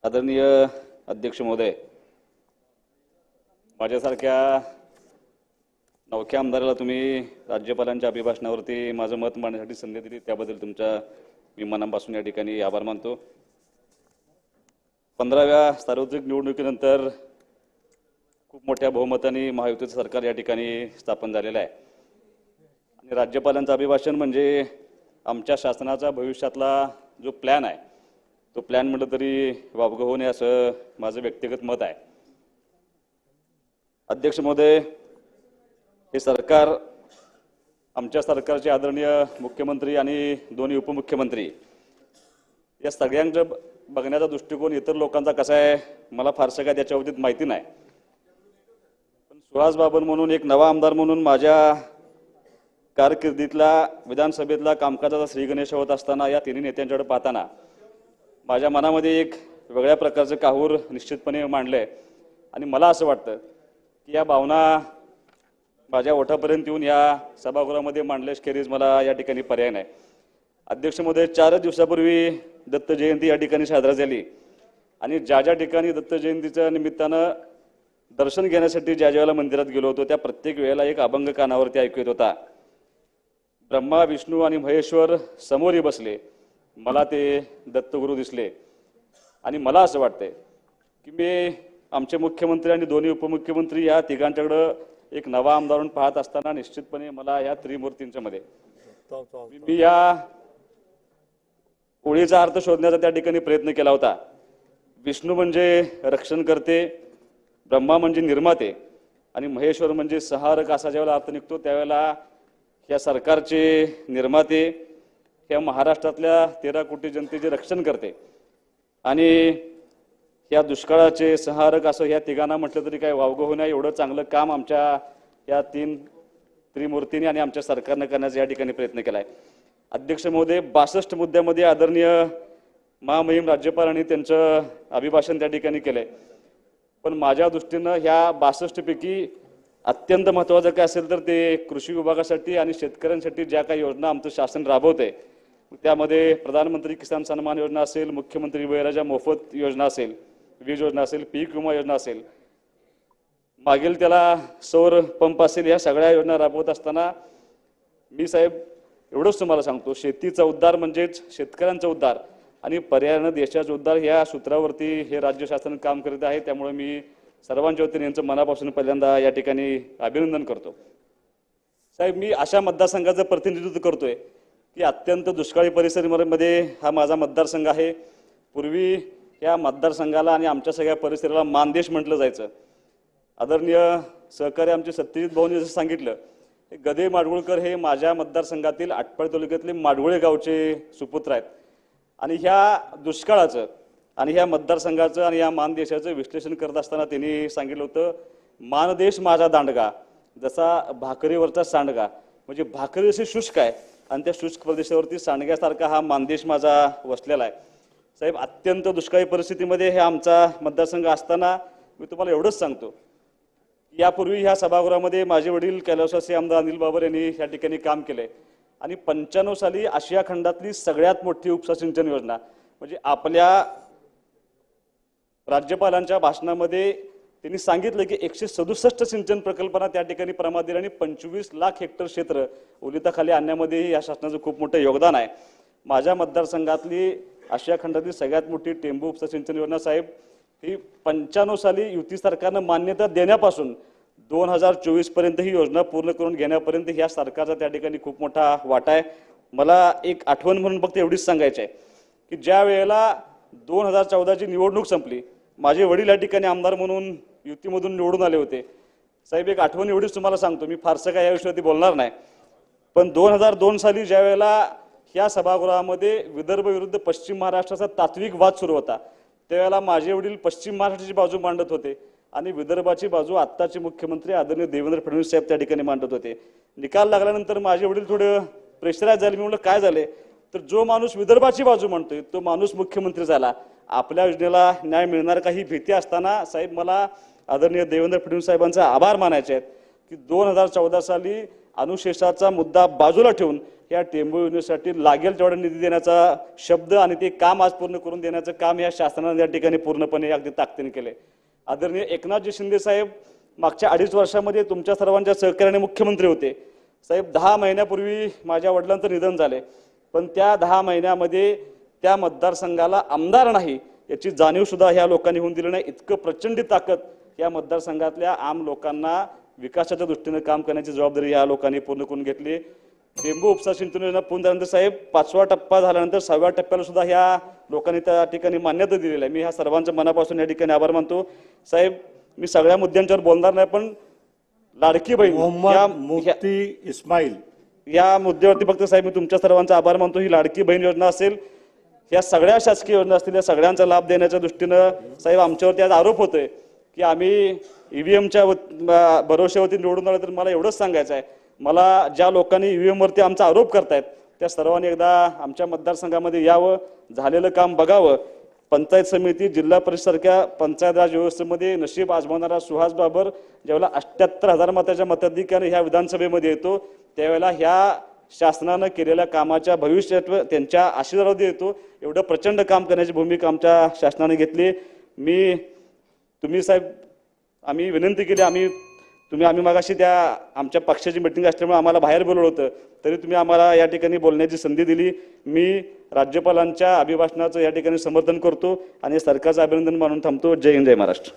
आदरणीय अध्यक्ष महोदय, माझ्यासारख्या नवख्या आमदाराला तुम्ही राज्यपालांच्या अभिभाषणावरती माझं मत मांडण्यासाठी संधी दिली त्याबद्दल तुमच्या मी मनापासून या ठिकाणी आभार मानतो। 15व्या सार्वत्रिक निवडणुकीनंतर खूप मोठ्या बहुमताने महायुतीचं सरकार या ठिकाणी स्थापन झालेलं आहे आणि राज्यपालांचं अभिभाषण म्हणजे आमच्या शासनाचा भविष्यातला जो प्लॅन आहे तो प्लॅन म्हटलं तरी वावगं होऊ नये असं माझं व्यक्तिगत मत आहे। अध्यक्ष महोदय, हे सरकार आमच्या सरकारचे आदरणीय मुख्यमंत्री आणि दोन्ही उपमुख्यमंत्री या सगळ्यांचा बघण्याचा दृष्टिकोन इतर लोकांचा कसा आहे मला फारसं काय त्याच्या बाबतीत माहिती नाही, पण सुहास बाबर म्हणून एक नवा आमदार म्हणून माझ्या कारकिर्दीतला विधानसभेतला कामकाजाचा श्रीगणेश होत असताना या तिन्ही नेत्यांच्याकडे पाहताना माझ्या मनामध्ये एक वेगळ्या प्रकारचं काहूर निश्चितपणे मांडलंय आणि मला असं वाटतं की या भावना माझ्या ओठापर्यंत येऊन या सभागृहामध्ये मांडल्याखेरीज मला या ठिकाणी पर्याय नाही। अध्यक्ष महोदय, 4 दिवसापूर्वी दत्त जयंती या ठिकाणी साजरी झाली आणि ज्या ज्या ठिकाणी दत्त जयंतीच्या निमित्तानं दर्शन घेण्यासाठी ज्या वेळेला मंदिरात गेलो होतो त्या प्रत्येक वेळेला एक अभंग कानावरती ऐकू येत होता। ब्रह्मा विष्णू आणि महेश्वर समोरी बसले, मला ते दत्तगुरू दिसले आणि मला असं वाटतंय की मी आमचे मुख्यमंत्री आणि दोन्ही उपमुख्यमंत्री या तिघांच्याकडे एक नवा आमदार म्हणून पाहत असताना निश्चितपणे मला या त्रिमूर्तींच्या मध्ये मी या ओळीचा अर्थ शोधण्याचा त्या ठिकाणी प्रयत्न केला होता। विष्णू म्हणजे रक्षण करते, ब्रह्मा म्हणजे निर्माते आणि महेश्वर म्हणजे संहारक असा ज्यावेळेला अर्थ निघतो त्यावेळेला या सरकारचे निर्माते या महाराष्ट्रातल्या 13 कोटी जनतेचे रक्षण करते आणि या दुष्काळाचे संहारक असं या तिघांना म्हटलं तरी काय वावगं होण्या एवढं चांगलं काम आमच्या या 3 त्रिमूर्तींनी आणि आमच्या सरकारने करण्याचा या ठिकाणी प्रयत्न केलाय। अध्यक्ष महोदय, 62 मुद्द्यामध्ये आदरणीय महामहिम राज्यपालांनी त्यांचं अभिभाषण त्या ठिकाणी केलंय, पण माझ्या दृष्टीनं ह्या 62 पैकी अत्यंत महत्त्वाचं काय असेल तर ते कृषी विभागासाठी आणि शेतकऱ्यांसाठी ज्या काही योजना आमचं शासन राबवते त्यामध्ये प्रधानमंत्री किसान सन्मान योजना असेल, मुख्यमंत्री वयराजा मोफत योजना असेल, वीज योजना असेल, पीक विमा योजना असेल, मागील त्याला सौर पंप असेल, या सगळ्या योजना राबवत असताना मी साहेब एवढंच तुम्हाला सांगतो, शेतीचा उद्धार म्हणजेच शेतकऱ्यांचा उद्धार आणि पर्यायानं देशाचा उद्धार ह्या सूत्रावरती हे राज्य शासन काम करीत आहे। त्यामुळे मी सर्वांच्या वतीने यांचं मनापासून पहिल्यांदा या ठिकाणी अभिनंदन करतो। साहेब, मी अशा मतदारसंघाचं प्रतिनिधित्व करतोय की अत्यंत दुष्काळी परिस्थितीमध्ये हा माझा मतदारसंघ आहे। पूर्वी या मतदारसंघाला आणि आमच्या सगळ्या परिसराला मानदेश म्हटलं जायचं। आदरणीय सहकारी आमचे सत्यजित भाऊंनी जसं सांगितलं, गदे माडगुळकर हे माझ्या मतदारसंघातील आटपाडी तालुक्यातले माडगुळे गावचे सुपुत्र आहेत आणि ह्या दुष्काळाचं आणि ह्या मतदारसंघाचं आणि या मानदेशाचं विश्लेषण करत असताना त्यांनी सांगितलं होतं, मानदेश माझा दांडगा जसा भाकरीवरचा सांडगा, म्हणजे भाकरी जशी शुष्क आहे आणि त्या शुष्क प्रदेशावरती सांडग्यासारखा हा मानदेश माझा वसलेला आहे। साहेब, अत्यंत दुष्काळी परिस्थितीमध्ये हे आमचा मतदारसंघ असताना मी तुम्हाला एवढंच सांगतो, यापूर्वी ह्या सभागृहामध्ये माझे वडील कैलासवासी आमदार अनिल बाबर यांनी या ठिकाणी काम केले आणि 95 साली आशिया खंडातली सगळ्यात मोठी उपसा सिंचन योजना म्हणजे आपल्या राज्यपालांच्या भाषणामध्ये त्यांनी सांगितलं की 167 सिंचन प्रकल्पांना त्या ठिकाणी प्रमाण दिला आणि 25 लाख हेक्टर क्षेत्र ओलिताखाली आणण्यामध्ये या शासनाचं खूप मोठं योगदान आहे। माझ्या मतदारसंघातली आशिया खंडातली सगळ्यात मोठी टेंबू उपसा सिंचन योजना साहेब ही 95 साली युती सरकारनं मान्यता देण्यापासून 2024 पर्यंत ही योजना पूर्ण करून घेण्यापर्यंत ह्या सरकारचा त्या ठिकाणी खूप मोठा वाटा आहे। मला एक आठवण म्हणून फक्त एवढीच सांगायचं आहे की ज्या वेळेला 2014ची निवडणूक संपली, माझे वडील या ठिकाणी आमदार म्हणून युतीमधून निवडून आले होते। साहेब, एक आठवण एवढीच तुम्हाला सांगतो, मी फारसं काय या विषयावरती बोलणार नाही, पण 2002 साली ज्या वेळेला ह्या सभागृहामध्ये विदर्भ विरुद्ध पश्चिम महाराष्ट्राचा तात्विक वाद सुरू होता त्यावेळेला माझे वडील पश्चिम महाराष्ट्राची बाजू मांडत होते आणि विदर्भाची बाजू आत्ताचे मुख्यमंत्री आदरणीय देवेंद्र फडणवीस साहेब त्या ठिकाणी मांडत होते। निकाल लागल्यानंतर माझे वडील थोडं प्रेशराईज झाले। मी म्हटलं काय झाले, तर जो माणूस विदर्भाची बाजू मांडतोय तो माणूस मुख्यमंत्री झाला, आपल्या योजनेला न्याय मिळणार काही भीती असताना साहेब मला आदरणीय देवेंद्र फडणवीस साहेबांचा आभार मानायचे आहेत की 2014 साली अनुशेषाचा मुद्दा बाजूला ठेवून या टेंभू योजनेसाठी लागेल तेवढा निधी देण्याचा शब्द आणि ते काम आज पूर्ण करून देण्याचं काम या शासनाने या ठिकाणी पूर्णपणे अगदी ताकदीने केले। आदरणीय एकनाथजी शिंदे साहेब मागच्या 2.5 वर्षामध्ये तुमच्या सर्वांच्या सहकार्याने मुख्यमंत्री होते साहेब। 10 महिन्यापूर्वी माझ्या वडिलांचं निधन झाले, पण त्या 10 महिन्यामध्ये त्या मतदारसंघाला आमदार नाही याची जाणीव सुद्धा ह्या लोकांनी होऊन दिली नाही। इतकं प्रचंड ताकद या मतदारसंघातल्या आम लोकांना विकासाच्या दृष्टीने काम करण्याची जबाबदारी या लोकांनी पूर्ण करून घेतली। टेंभू उपसा सिंचन योजना पूर्ण झाल्यानंतर साहेब 5वा टप्पा झाल्यानंतर 6व्या टप्प्याला सुद्धा ह्या लोकांनी त्या ठिकाणी मान्यता दिलेली आहे। मी ह्या सर्वांचं मनापासून या ठिकाणी आभार मानतो साहेब। मी सगळ्या मुद्द्यांवर बोलणार नाही, पण लाडकी बहीण मुफ्ती इस्माईल या मुद्द्यावरती फक्त साहेब मी तुमच्या सर्वांचा आभार मानतो। ही लाडकी बहीण योजना असेल, या सगळ्या शासकीय योजना असतील, या सगळ्यांचा लाभ देण्याच्या दृष्टीनं साहेब आमच्यावरती आज आरोप होतोय की आम्ही ईव्हीएमच्या भरोश्यावरती निवडून आलो। तर मला एवढंच सांगायचं आहे, मला ज्या लोकांनी ईव्हीएम वरती आमचा आरोप करतायत त्या सर्वांनी एकदा आमच्या मतदारसंघामध्ये यावं, झालेलं काम बघावं। पंचायत समिती, जिल्हा परिषद सारख्या पंचायत राज व्यवस्थेमध्ये नशीब आजमावणारा सुहास बाबर ज्यावेळेला 78,000 मताच्या मताधिक्याने ह्या विधानसभेमध्ये येतो, त्यावेळेला ह्या शासनानं केलेल्या कामाच्या भविष्यात त्यांच्या आशीर्वादावर येतो। एवढं प्रचंड काम करण्याची भूमिका आमच्या शासनाने घेतली। तुम्ही साहेब आम्ही विनंती केली, आम्ही मागाशी त्या आमच्या पक्षाची मीटिंग असल्यामुळे आम्हाला बाहेर बोलवलं होतं, तरी तुम्ही आम्हाला या ठिकाणी बोलण्याची संधी दिली। मी राज्यपालांच्या अभिभाषणाचं या ठिकाणी समर्थन करतो आणि सरकारचं अभिनंदन मानून थांबतो। जय हिंद, जय महाराष्ट्र।